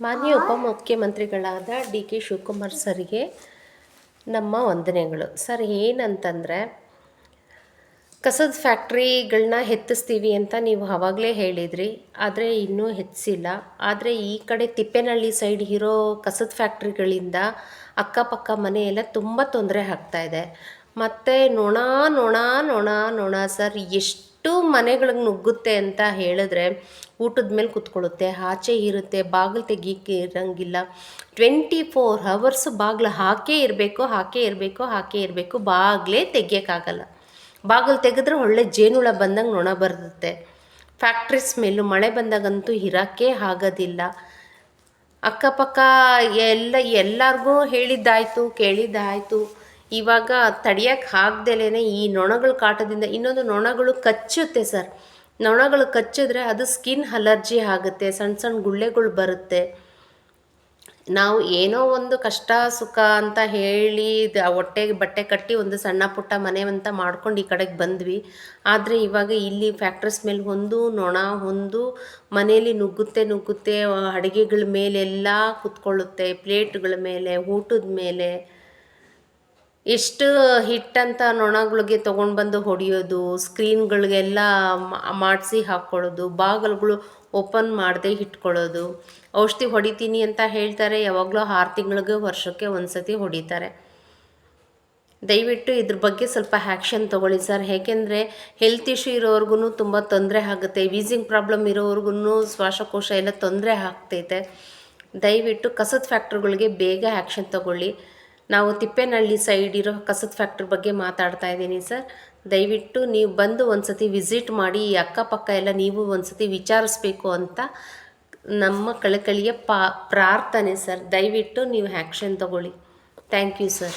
ಮಾನ್ಯ ಉಪಮುಖ್ಯಮಂತ್ರಿಗಳಾದ D K Shivakumar ಸರ್ಗೆ ನಮ್ಮ ವಂದನೆಗಳು. ಸರ್, ಏನಂತಂದರೆ ಕಸದ ಫ್ಯಾಕ್ಟ್ರಿಗಳನ್ನ ಹೆಚ್ಚಿಸ್ತೀವಿ ಅಂತ ನೀವು ಆವಾಗಲೇ ಹೇಳಿದ್ರಿ, ಆದರೆ ಇನ್ನೂ ಹೆಚ್ಚಿಲ್ಲ. ಆದರೆ ಈ ಕಡೆ ತಿಪ್ಪೇನಹಳ್ಳಿ ಸೈಡ್ ಇರೋ ಕಸದ ಫ್ಯಾಕ್ಟ್ರಿಗಳಿಂದ ಅಕ್ಕಪಕ್ಕ ಮನೆಯೆಲ್ಲ ತುಂಬ ತೊಂದರೆ ಆಗ್ತಾಯಿದೆ. ಮತ್ತು ನೊಣ ನೊಣ ನೊಣ ನೊಣ ಸರ್, ಎಷ್ಟು ಮನೆಗಳಿಗೆ ನುಗ್ಗುತ್ತೆ ಅಂತ ಹೇಳಿದ್ರೆ ಊಟದ ಮೇಲೆ ಕುತ್ಕೊಳ್ಳುತ್ತೆ, ಆಚೆ ಇರುತ್ತೆ, ಬಾಗಿಲು ತೆಗಿಯಕ್ಕೆ ಇರೋಂಗಿಲ್ಲ. 24 hours ಬಾಗಿಲು ಹಾಕೇ ಇರಬೇಕು, ಹಾಕೇ ಇರಬೇಕು, ಹಾಕೇ ಇರಬೇಕು, ಬಾಗಿಲೇ ತೆಗಿಯೋಕ್ಕಾಗಲ್ಲ. ಬಾಗಿಲು ತೆಗೆದ್ರೆ ಒಳ್ಳೆ ಜೇನುಳ ಬಂದಂಗೆ ನೊಣ ಬರುತ್ತೆ. ಫ್ಯಾಕ್ಟ್ರಿ ಸ್ಮೆಲ್ಲು ಮಳೆ ಬಂದಾಗಂತೂ ಇರೋಕ್ಕೆ ಆಗೋದಿಲ್ಲ. ಅಕ್ಕಪಕ್ಕ ಎಲ್ಲರಿಗೂ ಹೇಳಿದ್ದಾಯಿತು, ಕೇಳಿದ್ದಾಯಿತು. ಇವಾಗ ತಡಿಯೋಕ್ಕೆ ಆಗ್ದಲೇ ಈ ನೊಣಗಳ ಕಾಟದಿಂದ ಇನ್ನೊಂದು ನೊಣಗಳು ಕಚ್ಚುತ್ತೆ ಸರ್. ನೊಣಗಳು ಕಚ್ಚಿದ್ರೆ ಅದು ಸ್ಕಿನ್ ಅಲರ್ಜಿ ಆಗುತ್ತೆ, ಸಣ್ಣ ಸಣ್ಣ ಗುಳ್ಳೆಗಳು ಬರುತ್ತೆ. ನಾವು ಏನೋ ಒಂದು ಕಷ್ಟ ಸುಖ ಅಂತ ಹೇಳಿ ಹೊಟ್ಟೆಗೆ ಬಟ್ಟೆ ಕಟ್ಟಿ ಒಂದು ಸಣ್ಣ ಪುಟ್ಟ ಮನೆ ಅಂತ ಮಾಡ್ಕೊಂಡು ಈ ಕಡೆಗೆ ಬಂದ್ವಿ. ಆದರೆ ಇವಾಗ ಇಲ್ಲಿ ಫ್ಯಾಕ್ಟ್ರಿ ಸ್ಮೆಲ್ ಒಂದು ನೊಣ ಒಂದು ಮನೆಯಲ್ಲಿ ನುಗ್ಗುತ್ತೆ, ಅಡುಗೆಗಳ ಮೇಲೆಲ್ಲ ಕುತ್ಕೊಳ್ಳುತ್ತೆ, ಪ್ಲೇಟ್ಗಳ ಮೇಲೆ, ಊಟದ ಮೇಲೆ. ಎಷ್ಟು ಹಿಟ್ಟಂತ ನೊಣಗಳಿಗೆ ತೊಗೊಂಡು ಬಂದು ಹೊಡೆಯೋದು, ಸ್ಕ್ರೀನ್ಗಳಿಗೆಲ್ಲ ಮಾಡಿಸಿ ಹಾಕ್ಕೊಳ್ಳೋದು, ಬಾಗಿಲುಗಳು ಓಪನ್ ಮಾಡದೆ ಇಟ್ಕೊಳ್ಳೋದು. ಔಷಧಿ ಹೊಡಿತೀನಿ ಅಂತ ಹೇಳ್ತಾರೆ, ಯಾವಾಗಲೂ 6 ತಿಂಗಳಿಗೆ ವರ್ಷಕ್ಕೆ ಒಂದು ಸತಿ ಹೊಡಿತಾರೆ. ದಯವಿಟ್ಟು ಇದ್ರ ಬಗ್ಗೆ ಸ್ವಲ್ಪ ಆ್ಯಕ್ಷನ್ ತೊಗೊಳ್ಳಿ ಸರ್. ಏಕೆಂದರೆ ಹೆಲ್ತ್ ಇಶ್ಯೂ ಇರೋರ್ಗು ತುಂಬ ತೊಂದರೆ ಆಗುತ್ತೆ, ವೀಸಿಂಗ್ ಪ್ರಾಬ್ಲಮ್ ಇರೋರ್ಗು ಶ್ವಾಸಕೋಶ ಎಲ್ಲ ತೊಂದರೆ ಆಗ್ತೈತೆ. ದಯವಿಟ್ಟು ಕಸದ ಫ್ಯಾಕ್ಟ್ರಿಗಳಿಗೆ ಬೇಗ ಆ್ಯಕ್ಷನ್ ತೊಗೊಳ್ಳಿ. ನಾವು ತಿಪ್ಪೇನಹಳ್ಳಿ ಸೈಡ್ ಇರೋ ಕಸದ ಫ್ಯಾಕ್ಟ್ರಿ ಬಗ್ಗೆ ಮಾತಾಡ್ತಾ ಇದ್ದೀನಿ ಸರ್. ದಯವಿಟ್ಟು ನೀವು ಬಂದು ಒಂದು ಸತಿ ವಿಸಿಟ್ ಮಾಡಿ, ಈ ಅಕ್ಕಪಕ್ಕ ಎಲ್ಲ ನೀವು ಒಂದು ಸತಿ ವಿಚಾರಿಸ್ಬೇಕು ಅಂತ ನಮ್ಮ ಕಳಕಳಿಯ ಪ್ರಾರ್ಥನೆ ಸರ್. ದಯವಿಟ್ಟು ನೀವು ಆ್ಯಕ್ಷನ್ ತೊಗೊಳ್ಳಿ. Thank you sir.